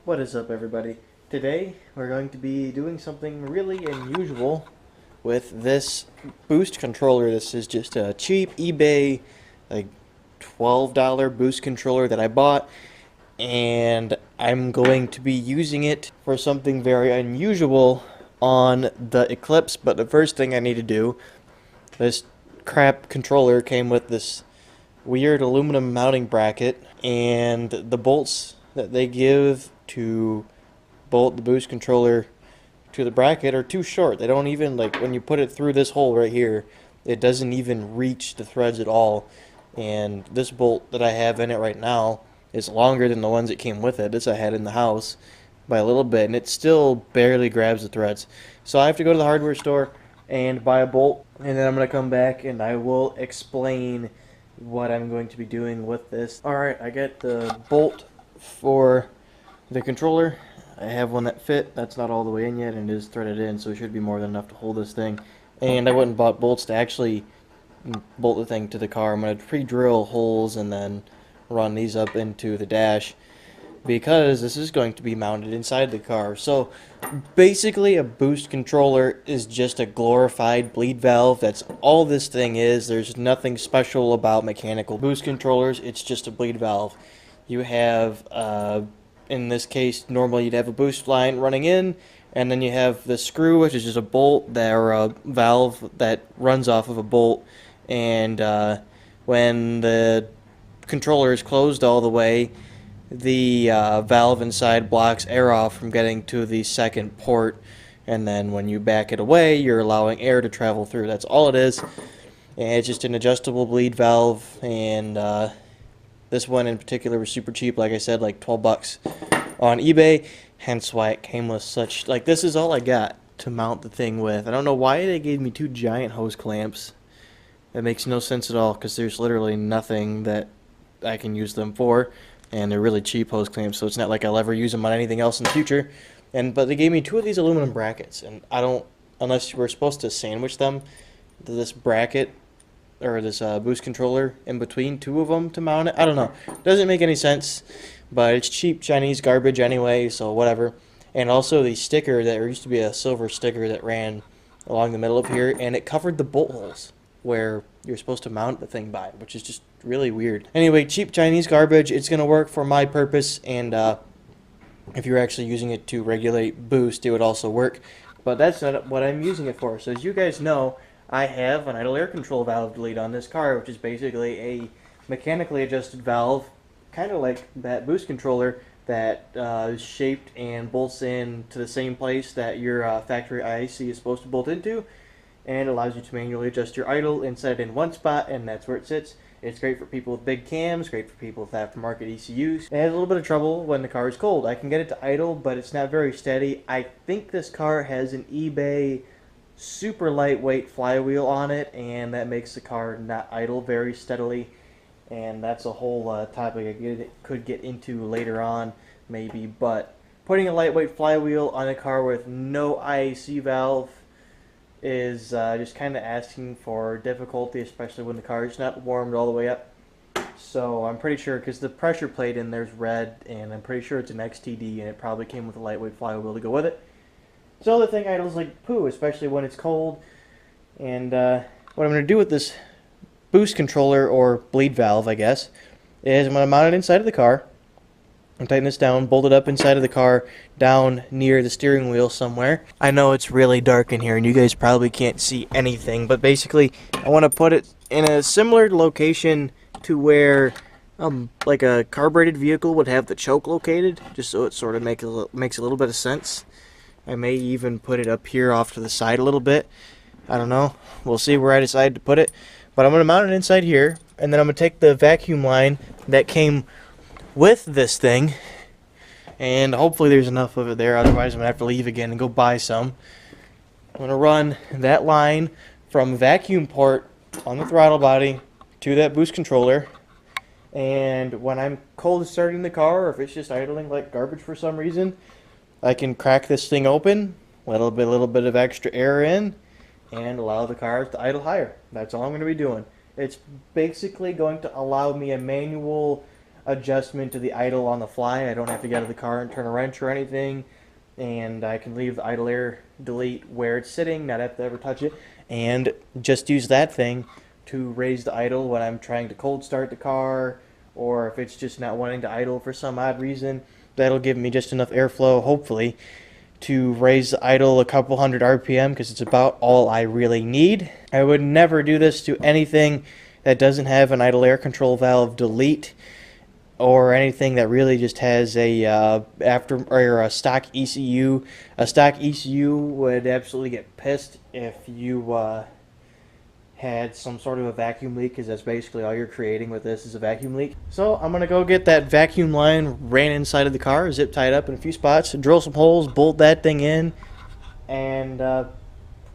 What is up, everybody? Today we're going to be doing something really unusual with this boost controller. This is just a cheap eBay, like $12 boost controller that I bought, and I'm going to be using it for something very unusual on the Eclipse. But the first thing I need to do, this crap controller came with this weird aluminum mounting bracket, and the bolts that they give to bolt the boost controller to the bracket are too short. They don't even, like, when you put it through this hole right here, it doesn't even reach the threads at all. And this bolt that I have in it right now is longer than the ones that came with it. This I had in the house by a little bit, and it still barely grabs the threads. So I have to go to the hardware store and buy a bolt, and then I'm going to come back and I will explain what I'm going to be doing with this. Alright, I got the bolt for the controller. I have one that fit. That's not all the way in yet, and it is threaded in, so it should be more than enough to hold this thing. And I went and bought bolts to actually bolt the thing to the car. I'm going to pre-drill holes and then run these up into the dash, because this is going to be mounted inside the car. So basically a boost controller is just a glorified bleed valve. That's all this thing is. There's nothing special about mechanical boost controllers. It's just a bleed valve. You have, in this case, normally you'd have a boost line running in, and then you have the screw, which is just a bolt or a valve that runs off of a bolt. And when the controller is closed all the way, the valve inside blocks air off from getting to the second port, and then when you back it away, you're allowing air to travel through. That's all it is. And it's just an adjustable bleed valve, and this one in particular was super cheap, like I said, like 12 bucks on eBay, hence why it came with such, like, this is all I got to mount the thing with. I don't know why they gave me two giant hose clamps. That makes no sense at all, because there's literally nothing that I can use them for, and they're really cheap hose clamps, so it's not like I'll ever use them on anything else in the future. But they gave me two of these aluminum brackets, and I don't, unless you were supposed to sandwich them, this bracket or this boost controller in between two of them to mount it. I don't know. Doesn't make any sense, but it's cheap Chinese garbage anyway, so whatever. And also the sticker, that there used to be a silver sticker that ran along the middle of here, and it covered the bolt holes where you're supposed to mount the thing by, which is just really weird. Anyway, cheap Chinese garbage. It's going to work for my purpose, and if you're actually using it to regulate boost, it would also work. But that's not what I'm using it for. So as you guys know, I have an idle air control valve delete on this car, which is basically a mechanically adjusted valve, kind of like that boost controller, that is shaped and bolts in to the same place that your factory IC is supposed to bolt into, and allows you to manually adjust your idle and set it in one spot, and that's where it sits. It's great for people with big cams, great for people with aftermarket ECUs. It has a little bit of trouble when the car is cold. I can get it to idle, but it's not very steady. I think this car has an eBay super lightweight flywheel on it, and that makes the car not idle very steadily. And that's a whole topic I could get into later on, maybe. But putting a lightweight flywheel on a car with no IAC valve is just kind of asking for difficulty, especially when the car is not warmed all the way up. So I'm pretty sure, because the pressure plate in there's red, and I'm pretty sure it's an XTD, and it probably came with a lightweight flywheel to go with it. So the thing idles like poo, especially when it's cold. And what I'm going to do with this boost controller, or bleed valve, I guess, is I'm going to mount it inside of the car and tighten this down, bolt it up inside of the car, down near the steering wheel somewhere. I know it's really dark in here and you guys probably can't see anything, but basically I want to put it in a similar location to where like a carbureted vehicle would have the choke located, just so it sort of makes a little bit of sense. I may even put it up here off to the side a little bit. I don't know. We'll see where I decide to put it. But I'm going to mount it inside here, and then I'm going to take the vacuum line that came with this thing, and hopefully there's enough of it there, otherwise I'm going to have to leave again and go buy some. I'm going to run that line from vacuum port on the throttle body to that boost controller, and when I'm cold starting the car, or if it's just idling like garbage for some reason, I can crack this thing open, let a little bit of extra air in, and allow the car to idle higher. That's all I'm going to be doing. It's basically going to allow me a manual adjustment to the idle on the fly. I don't have to get out of the car and turn a wrench or anything, and I can leave the idle air delete where it's sitting, not have to ever touch it, and just use that thing to raise the idle when I'm trying to cold start the car, or if it's just not wanting to idle for some odd reason. That'll give me just enough airflow, hopefully, to raise the idle a couple hundred RPM, because it's about all I really need. I would never do this to anything that doesn't have an idle air control valve delete, or anything that really just has a a stock ECU. A stock ECU would absolutely get pissed if you had some sort of a vacuum leak, because that's basically all you're creating with this is a vacuum leak. So I'm gonna go get that vacuum line ran inside of the car, zip tied up in a few spots, drill some holes, bolt that thing in, and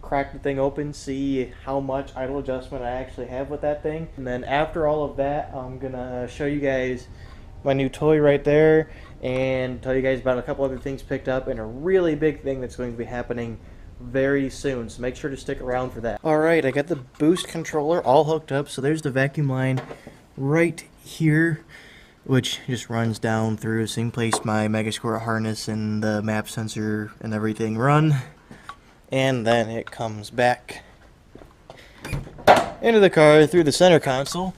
crack the thing open, see how much idle adjustment I actually have with that thing. And then after all of that, I'm gonna show you guys my new toy right there and tell you guys about a couple other things picked up and a really big thing that's going to be happening very soon, so make sure to stick around for that. Alright, I got the boost controller all hooked up, so there's the vacuum line right here, which just runs down through the same place my Megasquirt harness and the map sensor and everything run, and then it comes back into the car through the center console.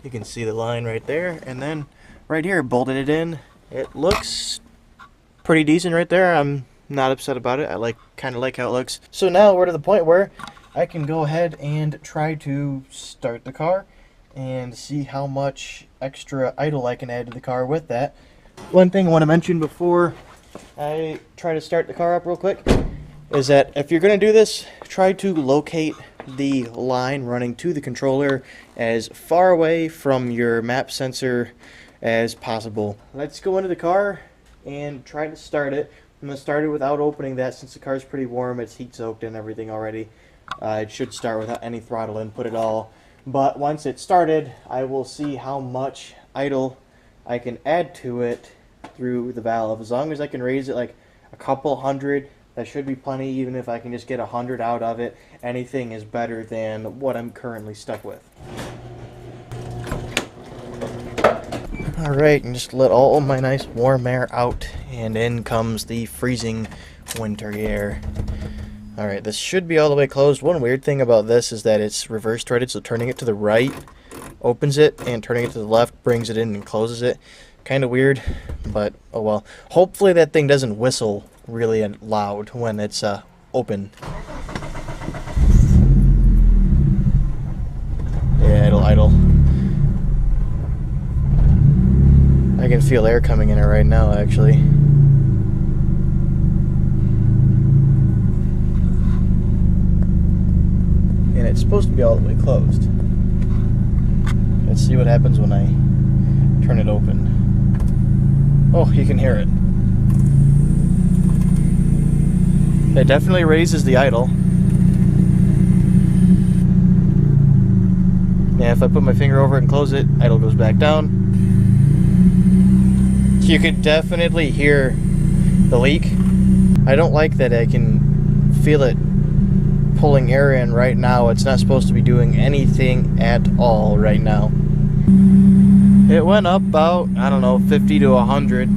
You can see the line right there, and then right here, bolted it in. It looks pretty decent right there. I'm not upset about it. I kind of like how it looks. So now we're to the point where I can go ahead and try to start the car and see how much extra idle I can add to the car with that. One thing I want to mention before I try to start the car up real quick is that if you're going to do this, try to locate the line running to the controller as far away from your map sensor as possible. Let's go into the car and try to start it. I'm going to start it without opening that, since the car's pretty warm, it's heat soaked and everything already. It should start without any throttle input at all. But once it's started, I will see how much idle I can add to it through the valve. As long as I can raise it like a couple hundred, that should be plenty. Even if I can just get 100 out of it, anything is better than what I'm currently stuck with. Alright, and just let all my nice warm air out, and in comes the freezing winter air. Alright, this should be all the way closed. One weird thing about this is that it's reverse threaded, so turning it to the right opens it, and turning it to the left brings it in and closes it. Kind of weird, but oh well. Hopefully that thing doesn't whistle really loud when it's open. Yeah, it'll idle. I can feel air coming in it right now, actually. And it's supposed to be all the way closed. Let's see what happens when I turn it open. Oh, you can hear it. It definitely raises the idle. Yeah, if I put my finger over it and close it, idle goes back down. You can definitely hear the leak. I don't like that I can feel it pulling air in right now. It's not supposed to be doing anything at all right now. It went up about, I don't know, 50 to 100.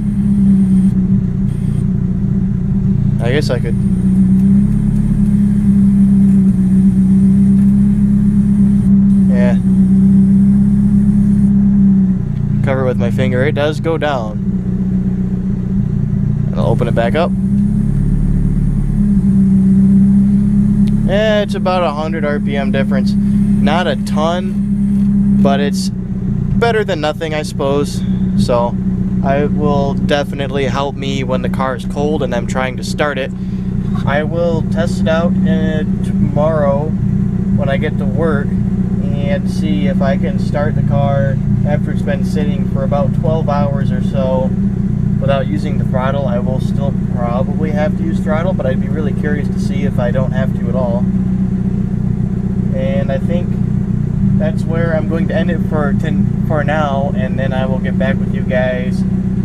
I guess I could. Yeah. Cover it with my finger. It does go down. And I'll open it back up. Yeah, it's about 100 RPM difference. Not a ton, but it's better than nothing, I suppose. So it will definitely help me when the car is cold and I'm trying to start it. I will test it out tomorrow when I get to work and see if I can start the car after it's been sitting for about 12 hours or so without using the throttle. I will still probably have to use throttle, but I'd be really curious to see if I don't have to at all. And I think that's where I'm going to end it for now, and then I will get back with you guys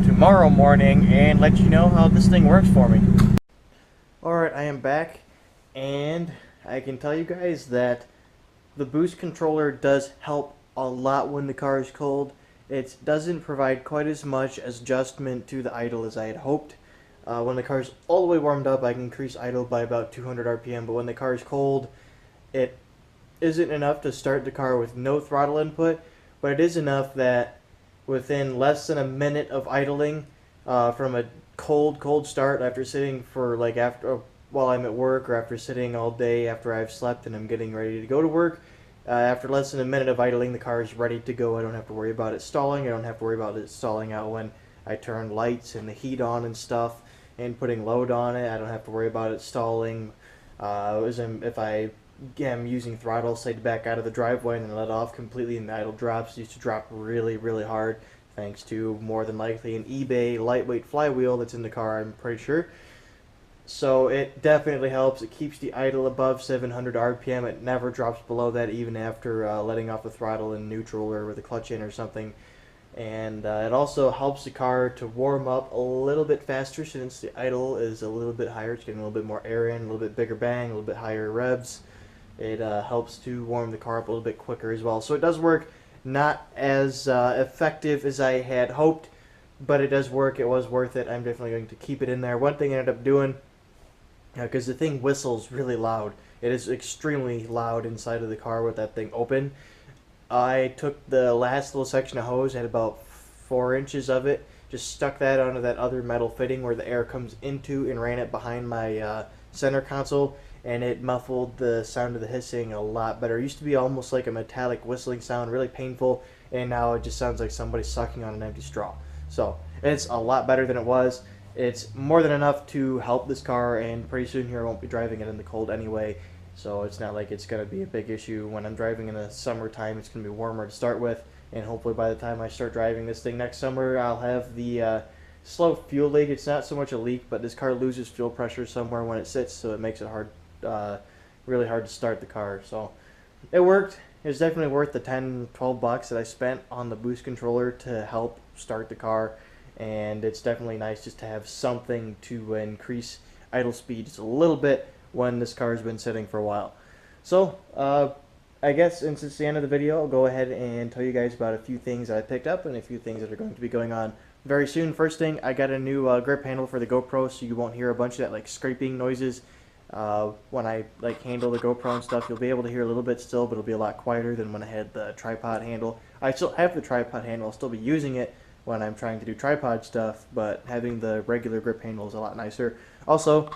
tomorrow morning and let you know how this thing works for me. Alright, I am back, and I can tell you guys that the boost controller does help a lot when the car is cold. it doesn't provide quite as much adjustment to the idle as I had hoped. When the car's all the way warmed up, I can increase idle by about 200 RPM, but when the car is cold, it isn't enough to start the car with no throttle input, but it is enough that within less than a minute of idling, from a cold start after sitting for like after while I'm at work, or after sitting all day after I've slept and I'm getting ready to go to work, after less than a minute of idling, the car is ready to go. I don't have to worry about it stalling. I don't have to worry about it stalling out when I turn lights and the heat on and stuff and putting load on it. I don't have to worry about it stalling. If I am using throttle, say to back out of the driveway and then let off completely and the idle drops, it used to drop really hard, thanks to more than likely an eBay lightweight flywheel that's in the car, I'm pretty sure. So it definitely helps. It keeps the idle above 700 RPM. It never drops below that, even after letting off the throttle in neutral or with the clutch in or something. And it also helps the car to warm up a little bit faster since the idle is a little bit higher. It's getting a little bit more air in, a little bit bigger bang, a little bit higher revs. It helps to warm the car up a little bit quicker as well. So it does work. Not as effective as I had hoped, but it does work. It was worth it. I'm definitely going to keep it in there. One thing I ended up doing, because the thing whistles really loud. It is extremely loud inside of the car with that thing open. I took the last little section of hose, had about 4 inches of it, just stuck that onto that other metal fitting where the air comes into, and ran it behind my center console, and it muffled the sound of the hissing a lot better. It used to be almost like a metallic whistling sound, really painful, and now it just sounds like somebody sucking on an empty straw. So it's a lot better than it was. It's more than enough to help this car, and pretty soon here I won't be driving it in the cold anyway, so it's not like it's going to be a big issue. When I'm driving in the summertime, it's going to be warmer to start with, and hopefully by the time I start driving this thing next summer, I'll have the slow fuel leak. It's not so much a leak, but this car loses fuel pressure somewhere when it sits, so it makes it really hard to start the car. So it worked. It was definitely worth the $10-12 that I spent on the boost controller to help start the car. And it's definitely nice just to have something to increase idle speed just a little bit when this car has been sitting for a while. So I guess since it's the end of the video, I'll go ahead and tell you guys about a few things that I picked up and a few things that are going to be going on very soon. First thing, I got a new grip handle for the GoPro, so you won't hear a bunch of that like scraping noises when I like handle the GoPro and stuff. You'll be able to hear a little bit still, but it'll be a lot quieter than when I had the tripod handle. I still have the tripod handle. I'll still be using it when I'm trying to do tripod stuff, but having the regular grip handle is a lot nicer. Also,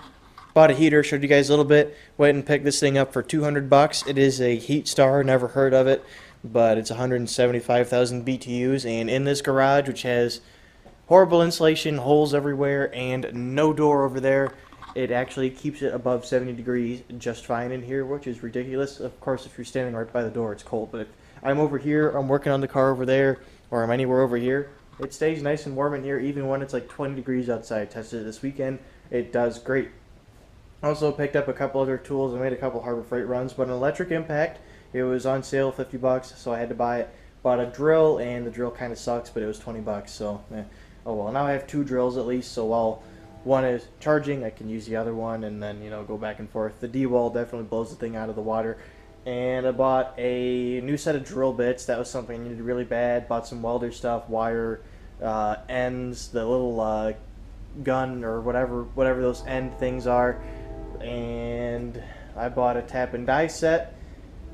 bought a heater, showed you guys a little bit. Went and picked this thing up for $200. It is a Heat Star, never heard of it, but it's 175,000 BTUs, and in this garage, which has horrible insulation, holes everywhere, and no door over there, it actually keeps it above 70 degrees just fine in here, which is ridiculous. Of course, if you're standing right by the door, it's cold, but if I'm over here, I'm working on the car over there, or I'm anywhere over here, it stays nice and warm in here even when it's like 20 degrees outside. I tested it this weekend. It does great. Also picked up a couple other tools. I made a couple Harbor Freight runs, but an electric impact. It was on sale, $50, so I had to buy it. Bought a drill, and the drill kind of sucks, but it was $20, so oh well. Now I have 2 drills at least, so while one is charging, I can use the other one and then, you know, go back and forth. The D-wall definitely blows the thing out of the water. And I bought a new set of drill bits. That was something I needed really bad. Bought some welder stuff, wire, ends, the little gun or whatever those end things are. And I bought a tap and die set.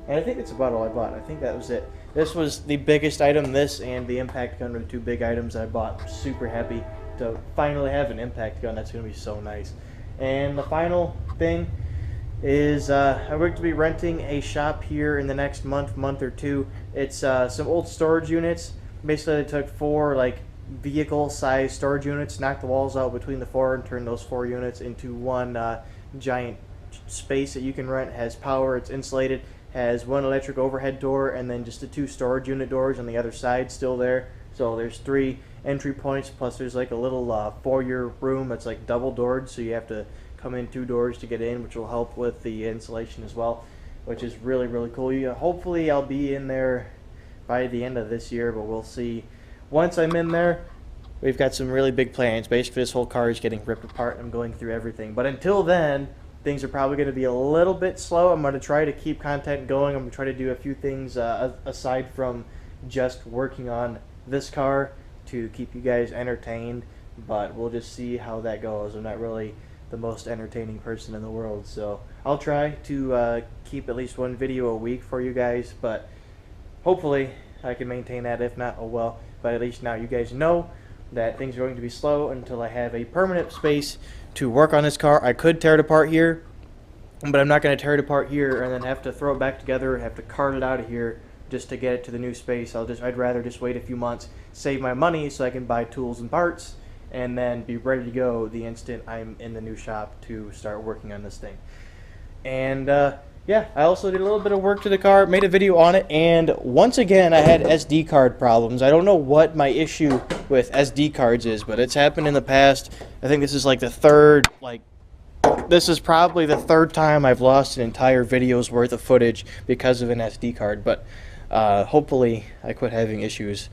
And I think that's about all I bought. I think that was it. This was the biggest item. This and the impact gun were the 2 big items I bought. Super happy to finally have an impact gun. That's going to be so nice. And the final thing is I'm going to be renting a shop here in the next month or two. It's some old storage units. Basically, I took 4 like vehicle-sized storage units, knocked the walls out between the 4, and turned those 4 units into one giant space that you can rent. It has power. It's insulated. Has 1 electric overhead door, and then just the 2 storage unit doors on the other side still there. So there's 3 entry points, plus there's like a little foyer room that's like double doored, so you have to come in 2 doors to get in, which will help with the insulation as well, which is really cool. Hopefully I'll be in there by the end of this year, but we'll see. Once I'm in there, we've got some really big plans. Basically, this whole car is getting ripped apart, and I'm going through everything. But until then, things are probably going to be a little bit slow. I'm going to try to keep content going. I'm going to try to do a few things aside from just working on this car to keep you guys entertained, but we'll just see how that goes. I'm not really the most entertaining person in the world, so I'll try to keep at least one video a week for you guys, but hopefully I can maintain that. If not, oh well. But at least now you guys know that things are going to be slow until I have a permanent space to work on this car. I could tear it apart here, but I'm not going to tear it apart here and then have to throw it back together, have to cart it out of here just to get it to the new space. I'd rather just wait a few months, save my money so I can buy tools and parts, and then be ready to go the instant I'm in the new shop to start working on this thing. And yeah, I also did a little bit of work to the car, made a video on it, and once again I had SD card problems. I don't know what my issue with SD cards is, but it's happened in the past. I think this is like the third, this is probably the third time I've lost an entire video's worth of footage because of an SD card, but hopefully I quit having issues.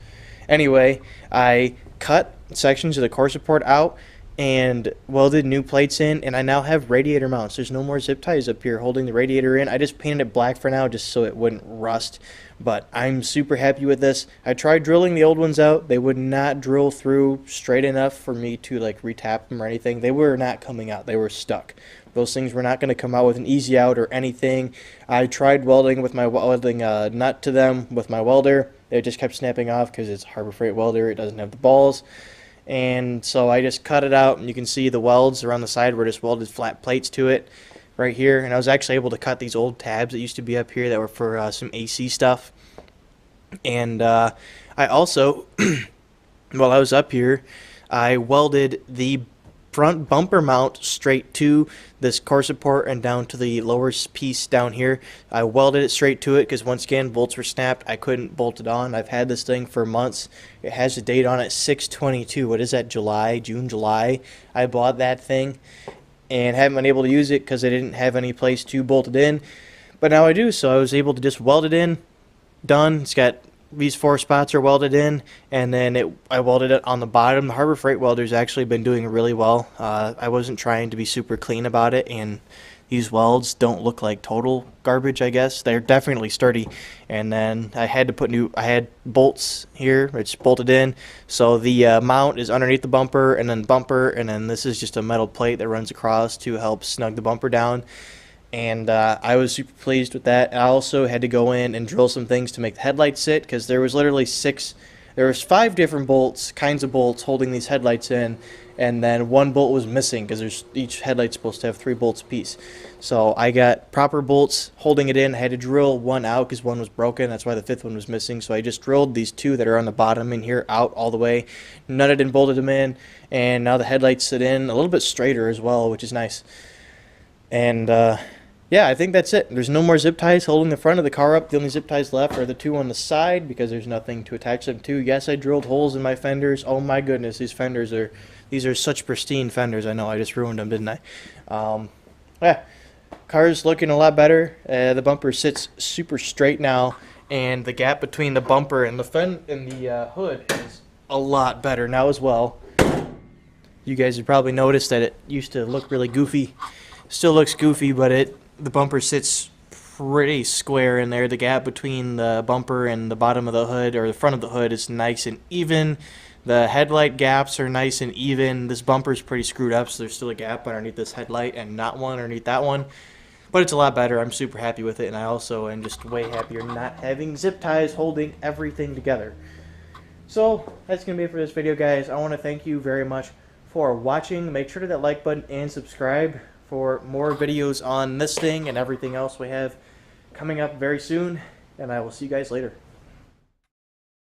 Anyway, I cut sections of the core support out and welded new plates in, and I now have radiator mounts. There's no more zip ties up here holding the radiator in. I just painted it black for now just so it wouldn't rust, but I'm super happy with this. I tried drilling the old ones out. They would not drill through straight enough for me to like retap them or anything. They were not coming out. They were stuck. Those things were not going to come out with an easy out or anything. I tried welding with my welding nut to them with my welder. It just kept snapping off because it's a Harbor Freight welder. It doesn't have the balls. And so I just cut it out, and you can see the welds around the side were just welded flat plates to it right here. And I was actually able to cut these old tabs that used to be up here that were for some AC stuff. And I also, while I was up here, I welded the front bumper mount straight to this core support and down to the lower piece down here. I welded it straight to it because once again bolts were snapped. I couldn't bolt it on. I've had this thing for months. It has a date on it, 6/22. What is that, June, July? I bought that thing and haven't been able to use it because I didn't have any place to bolt it in, but now I do, so I was able to just weld it in. Done. It's got these 4 spots are welded in, and then I welded it on the bottom. The Harbor Freight welder's actually been doing really well. I wasn't trying to be super clean about it, and these welds don't look like total garbage, I guess. They're definitely sturdy. And then I had to put I had bolts here. It's bolted in. So the mount is underneath the bumper, and then this is just a metal plate that runs across to help snug the bumper down. And I was super pleased with that. I also had to go in and drill some things to make the headlights sit, because there was literally 5 different kinds of bolts holding these headlights in, and then 1 bolt was missing because each headlight's supposed to have 3 bolts apiece. So I got proper bolts holding it in. I had to drill 1 out because 1 was broken. That's why the 5th one was missing. So I just drilled these 2 that are on the bottom in here out all the way, nutted and bolted them in, and now the headlights sit in a little bit straighter as well, which is nice. And yeah, I think that's it. There's no more zip ties holding the front of the car up. The only zip ties left are the 2 on the side because there's nothing to attach them to. Yes, I drilled holes in my fenders. Oh my goodness, these are such pristine fenders. I know, I just ruined them, didn't I? Yeah, car's looking a lot better. The bumper sits super straight now, and the gap between the bumper and the hood is a lot better now as well. You guys have probably noticed that it used to look really goofy. Still looks goofy, but the bumper sits pretty square in there. The gap between the bumper and the bottom of the hood, or the front of the hood, is nice and even. The headlight gaps are nice and even. This bumper's pretty screwed up, so there's still a gap underneath this headlight and not one underneath that one. But it's a lot better. I'm super happy with it, and I also am just way happier not having zip ties holding everything together. So that's going to be it for this video, guys. I want to thank you very much for watching. Make sure to hit that like button and subscribe for more videos on this thing and everything else we have coming up very soon, and I will see you guys later.